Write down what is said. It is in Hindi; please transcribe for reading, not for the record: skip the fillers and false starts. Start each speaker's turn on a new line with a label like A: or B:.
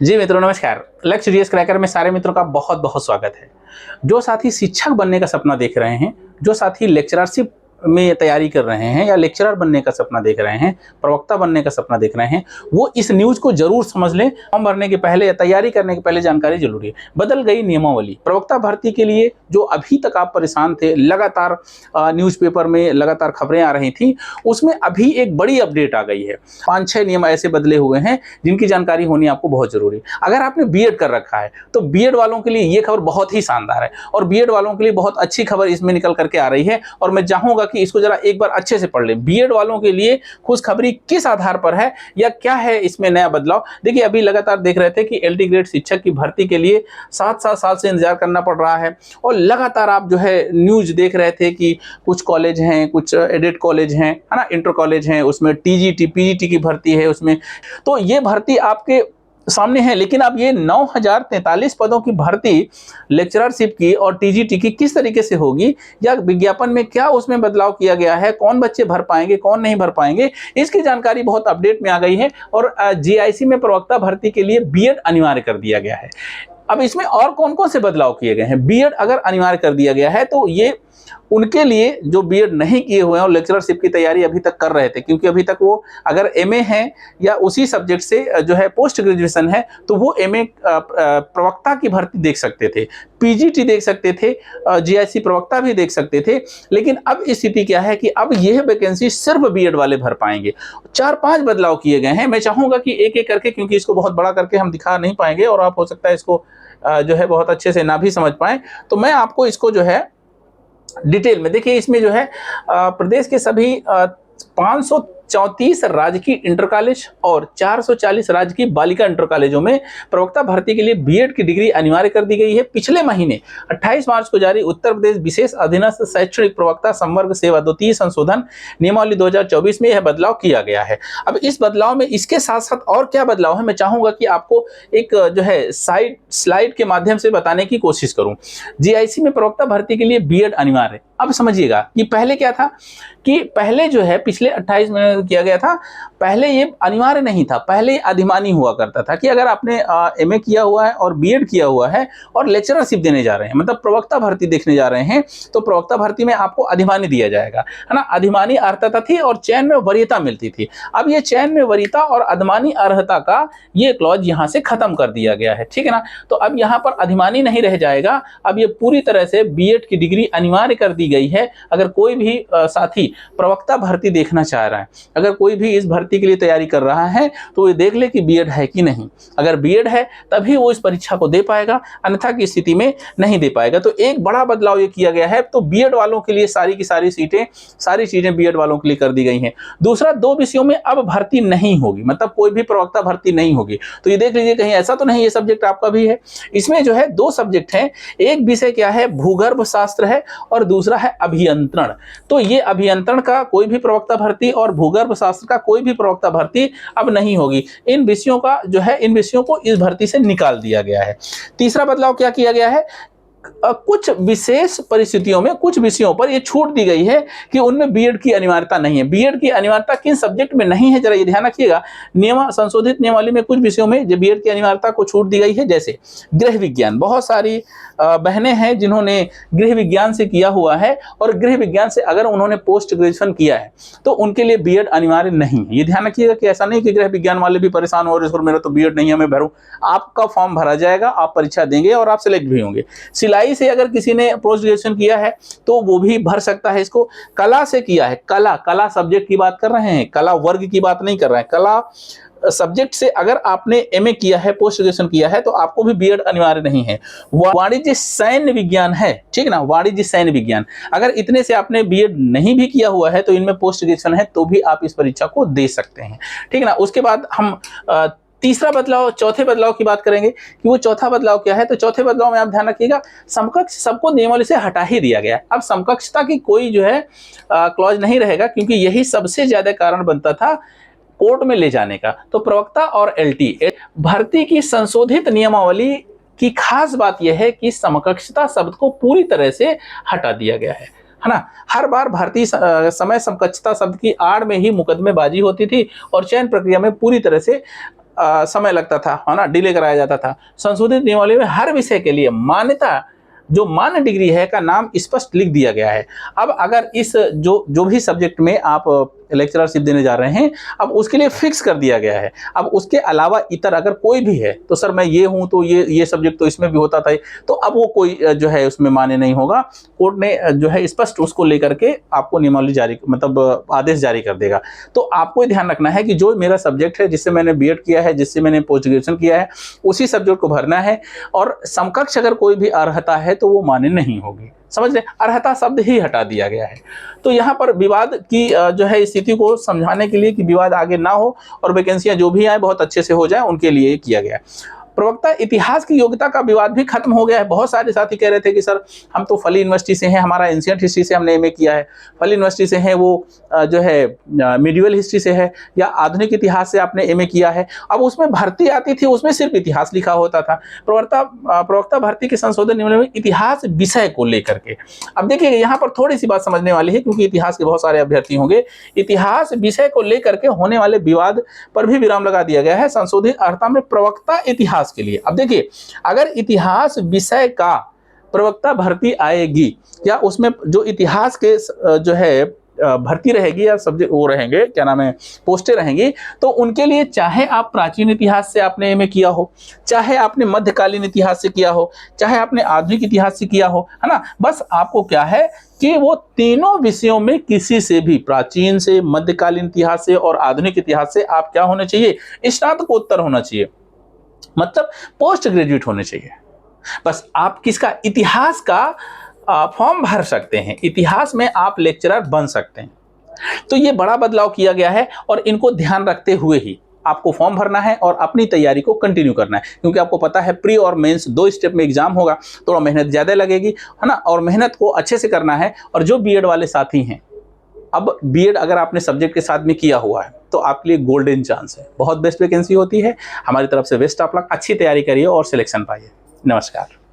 A: जी मित्रों नमस्कार। लक्ष्य जीएस क्रैकर में सारे मित्रों का बहुत बहुत स्वागत है। जो साथी शिक्षक बनने का सपना देख रहे हैं, जो साथी लेक्चरशिप में तैयारी कर रहे हैं या लेक्चरर बनने का सपना देख रहे हैं, प्रवक्ता बनने का सपना देख रहे हैं, वो इस न्यूज़ को जरूर समझ लें। फॉर्म भरने के पहले या तैयारी करने के पहले जानकारी जरूरी है। बदल गई नियमावली। प्रवक्ता भर्ती के लिए जो अभी तक आप परेशान थे, लगातार न्यूज़पेपर में लगातार खबरें आ रही थी, उसमें अभी एक बड़ी अपडेट आ गई है। 5-6 नियम ऐसे बदले हुए हैं जिनकी जानकारी होनी आपको बहुत जरूरी है। अगर आपने बीएड कर रखा है तो बीएड वालों के लिए ये खबर बहुत ही शानदार है और बीएड वालों के लिए बहुत अच्छी खबर इसमें निकल करके आ रही है और मैं चाहूंगा कि इसको जरा एक बार अच्छे से पढ़ लें। बीएड वालों के लिए खुशखबरी किस आधार पर है या क्या है इसमें नया बदलाव। देखिए, अभी लगातार देख रहे थे कि एलटी ग्रेड शिक्षक की भर्ती के लिए 7-7 साल से इंतजार करना पड़ रहा है और लगातार आप जो है न्यूज देख रहे थे कि कुछ कॉलेज हैं, कुछ एडेड कॉलेज हैं, है ना, इंटर कॉलेज हैं, उसमें टीजीटी पीजीटी की भर्ती है उसमें। तो ये भर्ती आपके सामने है, लेकिन अब ये 9043 पदों की भर्ती लेक्चररशिप की और टीजीटी की किस तरीके से होगी या विज्ञापन में क्या उसमें बदलाव किया गया है, कौन बच्चे भर पाएंगे कौन नहीं भर पाएंगे, इसकी जानकारी बहुत अपडेट में आ गई है। और जीआईसी में प्रवक्ता भर्ती के लिए बीएड अनिवार्य कर दिया गया है। अब इसमें और कौन कौन से बदलाव किए गए हैं। बीएड अगर अनिवार्य कर दिया गया है तो ये उनके लिए जो बीएड नहीं किए हुए हैं और लेक्चरशिप की तैयारी अभी तक कर रहे थे, क्योंकि अभी तक वो अगर एमए है या उसी सब्जेक्ट से जो है पोस्ट ग्रेजुएशन है तो वो एमए प्रवक्ता की भर्ती देख सकते थे, पीजीटी देख सकते थे, जीआईसी प्रवक्ता भी देख सकते थे। लेकिन अब स्थिति क्या है कि अब यह वैकेंसी सिर्फ बीएड वाले भर पाएंगे। 4-5 बदलाव किए गए हैं। मैं चाहूंगा कि एक एक करके, क्योंकि इसको बहुत बड़ा करके हम दिखा नहीं पाएंगे और आप हो सकता है इसको जो है बहुत अच्छे से ना भी समझ पाए, तो मैं आपको इसको जो है डिटेल में देखिए। इसमें जो है प्रदेश के सभी 534 राजकीय इंटर कॉलेज और 440 राजकीय बालिका इंटर कॉलेजों में प्रवक्ता भर्ती के लिए बीएड की डिग्री अनिवार्य कर दी गई है। पिछले महीने 28 मार्च को जारी उत्तर प्रदेश विशेष अधीनस्थ शैक्षणिक प्रवक्ता संवर्ग सेवा द्वितीय संशोधन नियमावली 2024 में यह बदलाव किया गया है। अब इस बदलाव में इसके साथ साथ और क्या बदलाव है, मैं चाहूंगा कि आपको एक जो है स्लाइड के माध्यम से बताने की कोशिश करूं। जीआईसी में प्रवक्ता भर्ती के लिए बीएड अनिवार्य। अब समझिएगा कि पहले क्या था कि पहले जो है पिछले 28 महीने किया गया था, पहले ये अनिवार्य नहीं था, पहले अधिमानी हुआ करता था कि अगर आपने एमए किया हुआ है और बीएड किया हुआ है और लेक्चरशिप देने जा रहे हैं, मतलब प्रवक्ता भर्ती देखने जा रहे हैं, तो प्रवक्ता भर्ती में आपको अधिमानी दिया जाएगा, है ना। अधिमानी अर्हता थी और चयन में वरीयता मिलती थी। अब ये चयन में वरीयता और अधिमानी अर्हता का ये क्लॉज यहाँ से खत्म कर दिया गया है, ठीक है ना। तो अब यहाँ पर अधिमानी नहीं रह जाएगा, अब ये पूरी तरह से बीएड की डिग्री अनिवार्य कर दी गई है। अगर कोई भी साथी प्रवक्ता भर्ती देखना चाह रहा है, अगर कोई भी इस भर्ती के लिए तैयारी कर रहा है, तो ये देख ले कि बीएड है कि नहीं। अगर बीएड है तभी वो इस परीक्षा को दे पाएगा, अन्यथा की स्थिति में नहीं दे पाएगा। तो एक बड़ा बदलाव ये किया गया है। तो बीएड वालों के लिए सारी की सारी सीटें, सारी चीजें बीएड वालों के लिए कर दी गई हैं। दूसरा, 2 विषयों में अब भर्ती नहीं होगी, मतलब कोई भी प्रवक्ता भर्ती नहीं होगी। तो ये देख लीजिए कहीं ऐसा तो नहीं ये सब्जेक्ट आपका भी है। इसमें जो है 2 सब्जेक्ट हैं, एक विषय क्या है, भूगर्भ शास्त्र है और दूसरा है अभियंत्रण। तो ये अभियंत्रण का कोई भी प्रवक्ता भर्ती और भूगर्भ शास्त्र का कोई भी प्रवक्ता भर्ती अब नहीं होगी। इन विषयों का जो है, इन विषयों को इस भर्ती से निकाल दिया गया है। तीसरा बदलाव क्या किया गया है, कुछ विशेष परिस्थितियों में कुछ विषयों पर यह छूट दी गई है कि उनमें बीएड की अनिवार्यता नहीं है। बीएड की अनिवार्यता किन सब्जेक्ट में नहीं है, जरा ये ध्यान रखिएगा। संशोधित नियमावली में कुछ विषयों में जो बीएड की अनिवार्यता को छूट दी गई है, जैसे गृह विज्ञान। बहुत सारी बहनें हैं जिन्होंने गृह विज्ञान से किया हुआ है और गृह विज्ञान से अगर उन्होंने पोस्ट ग्रेजुएशन किया है तो उनके लिए बीएड अनिवार्य नहीं है। ये ध्यान रखिएगा कि ऐसा नहीं कि गृह विज्ञान वाले भी परेशान हो रहे हैं, मेरा तो बीएड नहीं है, मैं भरूं। आपका फॉर्म भरा जाएगा, आप परीक्षा देंगे और आप सिलेक्ट भी होंगे। सिलाई से अगर किसी ने पोस्ट ग्रेजुएशन किया है तो वो भी भर सकता है इसको। कला से किया है, कला सब्जेक्ट की बात कर रहे हैं, कला वर्ग की बात नहीं कर रहे हैं, कला सब्जेक्ट से अगर आपने एमए किया है, पोस्ट ग्रेजुएशन किया है, तो आपको भी बीएड अनिवार्य नहीं है। वाणिज्य सैन्य विज्ञान है, ठीक ना, वाणिज्य सैन्य विज्ञान, अगर इतने से आपने बीएड नहीं भी किया हुआ है तो इनमें पोस्ट ग्रेजुएशन है तो भी आप इस परीक्षा को दे सकते हैं, ठीक ना। उसके बाद हम तीसरा बदलाव, चौथे बदलाव की बात करेंगे कि वो चौथा बदलाव क्या है। तो चौथे बदलाव में आप ध्यान रखिएगा, समकक्ष सबको नियमावली से हटा ही दिया गया। अब समकक्षता की कोई जो है क्लॉज नहीं रहेगा, क्योंकि यही सबसे ज्यादा कारण बनता था कोर्ट में ले जाने का। तो प्रवक्ता और एलटी भर्ती की संशोधित नियमावली की खास बात यह है कि समकक्षता शब्द को पूरी तरह से हटा दिया गया है ना। हर बार भारतीय समय समकक्षता शब्द की आड़ में ही मुकदमेबाजी होती थी और चयन प्रक्रिया में पूरी तरह से समय लगता था, है ना, डिले कराया जाता था। संशोधित नियमावली में हर विषय के लिए मान्यता, जो मान्य डिग्री है का नाम स्पष्ट लिख दिया गया है। अब अगर इस जो भी सब्जेक्ट में आप लेक्चरशिप देने जा रहे हैं, अब उसके लिए फिक्स कर दिया गया है। अब उसके अलावा इतर अगर कोई भी है, तो सर मैं ये हूं तो ये सब्जेक्ट तो इसमें भी होता था, तो अब वो कोई जो है उसमें मान्य नहीं होगा। कोर्ट ने जो है स्पष्ट उसको लेकर के आपको नियमावली जारी, मतलब आदेश जारी कर देगा। तो आपको ध्यान रखना है कि जो मेरा सब्जेक्ट है, जिससे मैंने बीएड किया है, जिससे मैंने पोस्ट ग्रेजुएशन किया है, उसी सब्जेक्ट को भरना है। और समकक्ष अगर कोई भी अर्हता है तो वो मान्य नहीं होगी। समझ रहे, अर्हता शब्द ही हटा दिया गया है। तो यहाँ पर विवाद की जो है स्थिति को समझाने के लिए कि विवाद आगे ना हो और वैकेंसियां जो भी आए बहुत अच्छे से हो जाए, उनके लिए किया गया है। प्रवक्ता इतिहास की योग्यता का विवाद भी खत्म हो गया है। बहुत सारे साथी कह रहे थे कि सर हम तो फली यूनिवर्सिटी से हैं, हमारा एंशिएंट हिस्ट्री से हमने एमए किया है, फली यूनिवर्सिटी से है वो जो है मिडिवल हिस्ट्री से है, या आधुनिक इतिहास से आपने एमए किया है। अब उसमें भर्ती आती थी, उसमें सिर्फ इतिहास लिखा होता था। प्रवक्ता भर्ती के संशोधन नियम में इतिहास विषय को लेकर के, अब देखिए यहाँ पर थोड़ी सी बात समझने वाली है, क्योंकि इतिहास के बहुत सारे अभ्यर्थी होंगे। इतिहास विषय को लेकर के होने वाले विवाद पर भी विराम लगा दिया गया है संशोधित अर्हता में प्रवक्ता इतिहास के लिए। अब देखिए, अगर इतिहास विषय का प्रवक्ता भर्ती आएगी, या उसमें जो इतिहास के जो है भर्ती रहेगी, या सब्जेक्ट वो रहेंगे, क्या नाम है, पोस्टें रहेंगी, तो उनके लिए चाहे आप प्राचीन इतिहास से आपने एमए किया हो, चाहे आपने मध्यकालीन इतिहास से किया हो, चाहे आपने आधुनिक इतिहास से किया हो, है ना, बस आपको क्या है कि वो तीनों विषयों में किसी से भी, प्राचीन से, मध्यकालीन इतिहास से और आधुनिक इतिहास से, आप क्या होने चाहिए, स्नातकोत्तर होना चाहिए, मतलब पोस्ट ग्रेजुएट होने चाहिए। बस आप किसका, इतिहास का फॉर्म भर सकते हैं, इतिहास में आप लेक्चरर बन सकते हैं। तो ये बड़ा बदलाव किया गया है, और इनको ध्यान रखते हुए ही आपको फॉर्म भरना है और अपनी तैयारी को कंटिन्यू करना है। क्योंकि आपको पता है प्री और मेंस 2 स्टेप में एग्जाम होगा, थोड़ा मेहनत ज़्यादा लगेगी, है ना, और मेहनत को अच्छे से करना है। और जो बीएड वाले साथी हैं, अब बीएड अगर आपने सब्जेक्ट के साथ में किया हुआ है तो आपके लिए गोल्डन चांस है, बहुत बेस्ट वैकेंसी होती है। हमारी तरफ से बेस्ट ऑफ लक, अच्छी तैयारी करिए और सिलेक्शन पाइए। नमस्कार।